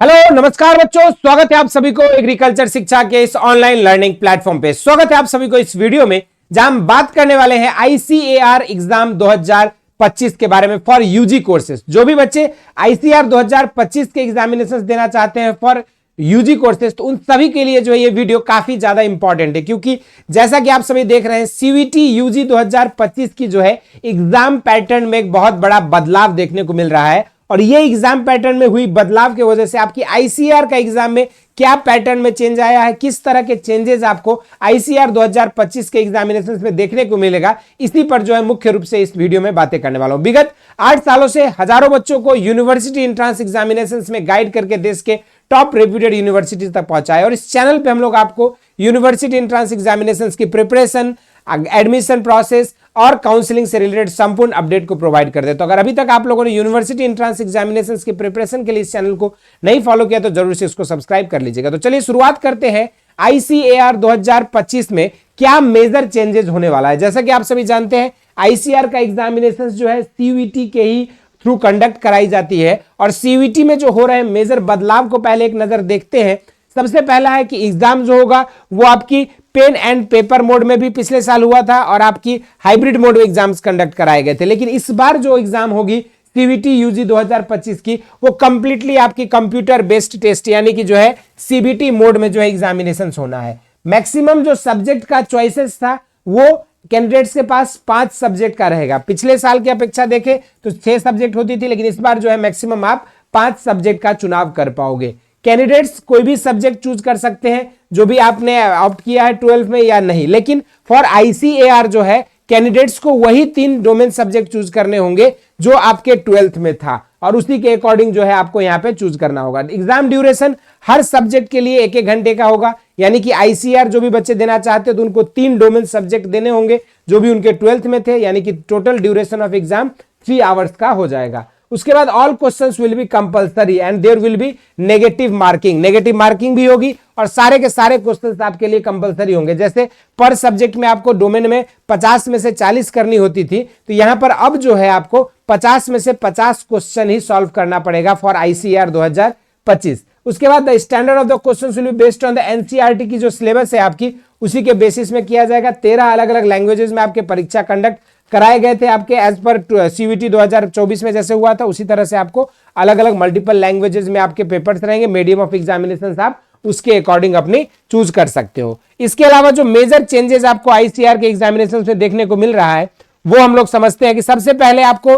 Hello नमस्कार बच्चों, स्वागत है आप सभी को एग्रीकल्चर शिक्षा के इस ऑनलाइन लर्निंग प्लेटफॉर्म पे। स्वागत है आप सभी को इस वीडियो में जहां हम बात करने वाले हैं आईसीएआर एग्जाम 2025 के बारे में फॉर यूजी कोर्सेज। जो भी बच्चे आईसीएआर 2025 के एग्जामिनेशन देना चाहते हैं फॉर यूजी कोर्सेज, तो उन सभी के लिए जो है ये वीडियो काफी ज्यादा इंपॉर्टेंट है, क्योंकि जैसा कि आप सभी देख रहे हैं सीवीटी यूजी 2025 की जो है एग्जाम पैटर्न में एक बहुत बड़ा बदलाव देखने को मिल रहा है। और ये एग्जाम पैटर्न में हुई बदलाव की वजह से आपकी आईसीआर का एग्जाम में क्या पैटर्न में चेंज आया है, किस तरह के चेंजेस आपको आईसीआर 2025 के एग्जामिनेशन में देखने को मिलेगा, इसी पर जो है मुख्य रूप से इस वीडियो में बातें करने वाला हूं। विगत 8 सालों से हजारों बच्चों को यूनिवर्सिटी एंट्रेंस एग्जामिनेशन में गाइड करके देश के टॉप रेप्यूटेड यूनिवर्सिटी तक पहुंचाए। और इस चैनल पे हम लोग आपको यूनिवर्सिटी एंट्रेंस एग्जामिनेशन की प्रिपरेशन, एडमिशन प्रोसेस और काउंसलिंग से रिलेटेड संपूर्ण अपडेट को प्रोवाइड कर दे। तो अगर अभी तक आप लोगों ने यूनिवर्सिटी एंट्रेंस एग्जामिनेशन की प्रिपरेशन के लिए इस चैनल को नहीं फॉलो किया तो जरूर से इसको सब्सक्राइब कर लीजिएगा। तो चलिए शुरुआत करते हैं आईसीएआर 2025 में क्या मेजर चेंजेस होने वाला है। जैसा कि आप सभी जानते हैं आईसीआर का एग्जामिनेशन जो है सीयूईटी के ही थ्रू कंडक्ट कराई जाती है, और सीयूईटी में जो हो रहे मेजर बदलाव को पहले एक नजर देखते हैं। सबसे पहला है कि एग्जाम जो होगा वो आपकी पेन एंड पेपर मोड में भी पिछले साल हुआ था और आपकी हाइब्रिड मोड में एग्जाम्स कंडक्ट कराए गए थे, लेकिन इस बार जो एग्जाम होगी सीबीटी यूजी 2025 की वो कंप्लीटली आपकी कंप्यूटर बेस्ड टेस्ट यानी कि जो है सीबीटी मोड में जो है एग्जामिनेशन होना है। मैक्सिमम जो सब्जेक्ट का चॉइसेस था वो कैंडिडेट्स के पास 5 सब्जेक्ट का रहेगा। पिछले साल की अपेक्षा देखें तो 6 सब्जेक्ट होती थी, लेकिन इस बार जो है मैक्सिमम आप 5 सब्जेक्ट का चुनाव कर पाओगे। कैंडिडेट्स कोई भी सब्जेक्ट चूज कर सकते हैं जो भी आपने ऑप्ट किया है 12th में या नहीं, लेकिन फॉर आईसीएआर जो है कैंडिडेट्स को वही 3 डोमेन सब्जेक्ट चूज करने होंगे जो आपके 12th में था, और उसी के अकॉर्डिंग जो है आपको यहां पे चूज करना होगा। एग्जाम ड्यूरेशन हर सब्जेक्ट के लिए 1-1 घंटे का होगा, यानी कि आईसीआर जो भी बच्चे देना चाहते हैं तो उनको 3 डोमेन सब्जेक्ट देने होंगे जो भी उनके 12th में थे, यानी कि total duration of exam 3 hours का हो जाएगा। उसके बाद all questions will be compulsory and there will be negative marking भी होगी, और सारे के सारे क्वेश्चंस आपके लिए कंपलसरी होंगे। जैसे पर सब्जेक्ट में आपको डोमेन में 50 में से 40 करनी होती थी, तो यहां पर अब जो है आपको 50 में से 50 क्वेश्चन ही सॉल्व करना पड़ेगा फॉर आईसीआर 2025। उसके बाद the standard of the questions will be based on the NCERT की जो सिलेबस है आपकी उसी के बेसिस में किया जाएगा। 13 अलग अलग लैंग्वेजेस में आपके परीक्षा कंडक्ट कराए गए थे आपके एज पर सीयूईटी 2024 में जैसे हुआ था, उसी तरह से आपको अलग अलग मल्टीपल लैंग्वेजेस में आपके पेपर्स रहेंगे। मीडियम ऑफ एग्जामिनेशन आप उसके अकॉर्डिंग अपनी चूज कर सकते हो। इसके अलावा जो मेजर चेंजेस आपको आईसीआर के एग्जामिनेशन में देखने को मिल रहा है वो हम लोग समझते हैं कि सबसे पहले आपको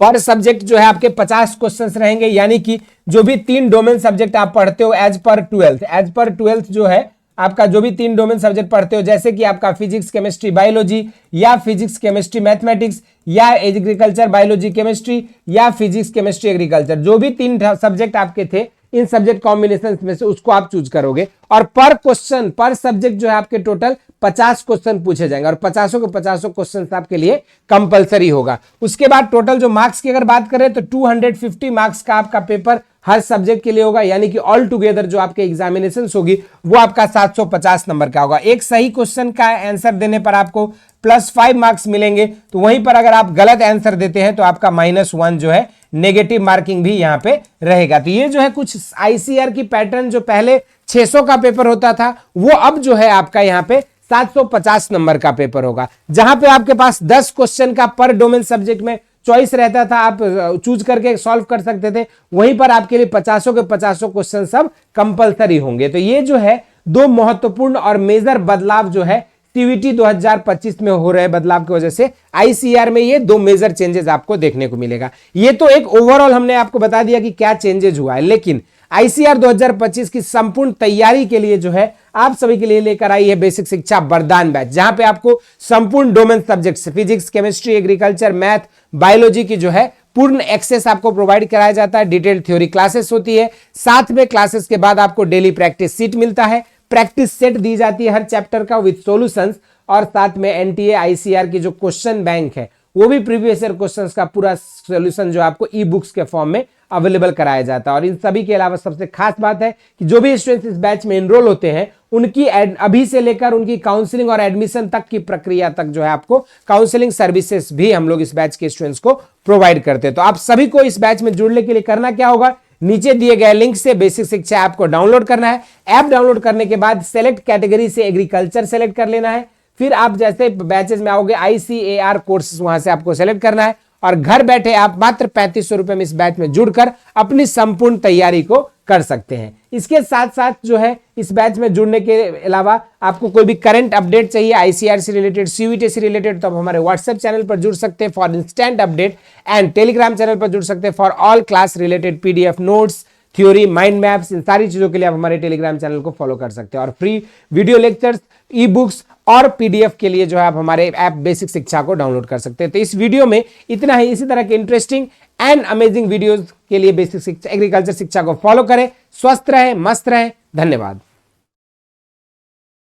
पर सब्जेक्ट जो है आपके 50 क्वेश्चंस रहेंगे, यानी कि जो भी 3 डोमेन सब्जेक्ट आप पढ़ते हो एज पर 12th जो है आपका जो भी 3 डोमेन सब्जेक्ट पढ़ते हो, जैसे कि आपका फिजिक्स केमिस्ट्री बायोलॉजी या फिजिक्स केमिस्ट्री मैथमेटिक्स या एग्रीकल्चर बायोलॉजी केमिस्ट्री या फिजिक्स केमिस्ट्री एग्रीकल्चर, जो भी 3 सब्जेक्ट आपके थे इन सब्जेक्ट कॉम्बिनेशन में से उसको आप चूज करोगे। और पर क्वेश्चन पर सब्जेक्ट जो है आपके टोटल 50 क्वेश्चन पूछे जाएंगे, और 50 के 50 क्वेश्चन आपके लिए कंपलसरी होगा। उसके बाद टोटल जो मार्क्स की अगर बात करें तो 250 मार्क्स का आपका पेपर हर सब्जेक्ट के लिए होगा, यानी कि ऑल टुगेदर जो आपके एग्जामिनेशन होगी वो आपका 750 नंबर का होगा। एक सही क्वेश्चन का आंसर देने पर आपको +5 मार्क्स मिलेंगे, तो वहीं पर अगर आप गलत आंसर देते हैं तो आपका -1 जो है नेगेटिव मार्किंग भी यहां पे रहेगा। तो ये जो है कुछ आईसीआर की पैटर्न, जो पहले 600 का पेपर होता था वो अब जो है आपका यहां पे 750 नंबर का पेपर होगा, जहां पे आपके पास 10 क्वेश्चन का पर डोमेन सब्जेक्ट में चॉइस रहता था, आप चूज करके सॉल्व कर सकते थे। वहीं पर आपके लिए 50 के 50 क्वेश्चन सब कंपलसरी होंगे। तो ये जो है 2 महत्वपूर्ण और मेजर बदलाव जो है सीयूईटी 2025 में हो रहे बदलाव की वजह से आईसीआर में ये 2 मेजर चेंजेस आपको देखने को मिलेगा। ये तो एक ओवरऑल हमने आपको बता दिया कि क्या चेंजेस हुआ है, लेकिन आईसीआर 2025 की संपूर्ण तैयारी के लिए जो है आप सभी के लिए लेकर आई है बेसिक शिक्षा वरदान बैच, जहां पे आपको संपूर्ण domain subjects physics chemistry agriculture math biology की जो है पूर्ण एक्सेस आपको प्रोवाइड कराया जाता है। डिटेल्ड थ्योरी क्लासेस होती है, साथ में क्लासेस के बाद आपको डेली प्रैक्टिस सीट मिलता है, प्रैक्टिस सेट दी जाती है हर चैप्टर का विद सॉल्यूशंस, और साथ में एनटीए आईसीआर की जो क्वेश्चन बैंक है वो भी प्रीवियस ईयर क्वेश्चंस का पूरा सॉल्यूशन जो आपको ई बुक्स के फॉर्म में अवेलेबल कराया जाता है। और इन सभी के अलावा सबसे खास बात है कि जो भी स्टूडेंट्स इस बैच में एनरोल होते हैं उनकी अभी से लेकर उनकी काउंसलिंग और एडमिशन तक की प्रक्रिया तक जो है आपको काउंसलिंग सर्विसेज भी हम लोग इस बैच के स्टूडेंट्स को प्रोवाइड करते हैं। तो आप सभी को इस बैच में जुड़ने के लिए करना क्या होगा, नीचे दिए गए लिंक से बेसिक शिक्षा ऐप को डाउनलोड करना है। ऐप डाउनलोड करने के बाद सेलेक्ट कैटेगरी से एग्रीकल्चर सेलेक्ट कर लेना है। फिर आप जैसे बैचेस में आओगे ICAR कोर्सेज वहां से आपको सेलेक्ट करना है और घर बैठे आप मात्र 3500 रुपए में इस बैच में जुड़कर अपनी संपूर्ण तैयारी को कर सकते हैं। इसके साथ साथ जो है इस बैच में जुड़ने के अलावा आपको कोई भी करंट अपडेट चाहिए ICAR से रिलेटेड, CUET से रिलेटेड, तो आप हमारे व्हाट्सएप चैनल पर जुड़ सकते हैं for instant update and Telegram channel पर जुड़ सकते हैं for all class related PDF notes, theory, mind maps, इन सारी चीजों के लिए आप हमारे टेलीग्राम चैनल को फॉलो कर सकते हैं। और free video lectures, e books और PDF के लिए जो है आप हमारे ऐप बेसिक शिक्षा को डाउनलोड कर सकते हैं। तो इस वीडियो में इतना ही। इसी तरह के इंटरेस्टिंग एंड अमेजिंग वीडियोस के लिए बेसिक शिक्षा एग्रीकल्चर शिक्षा को फॉलो करें। स्वस्थ रहें, मस्त रहें। धन्यवाद।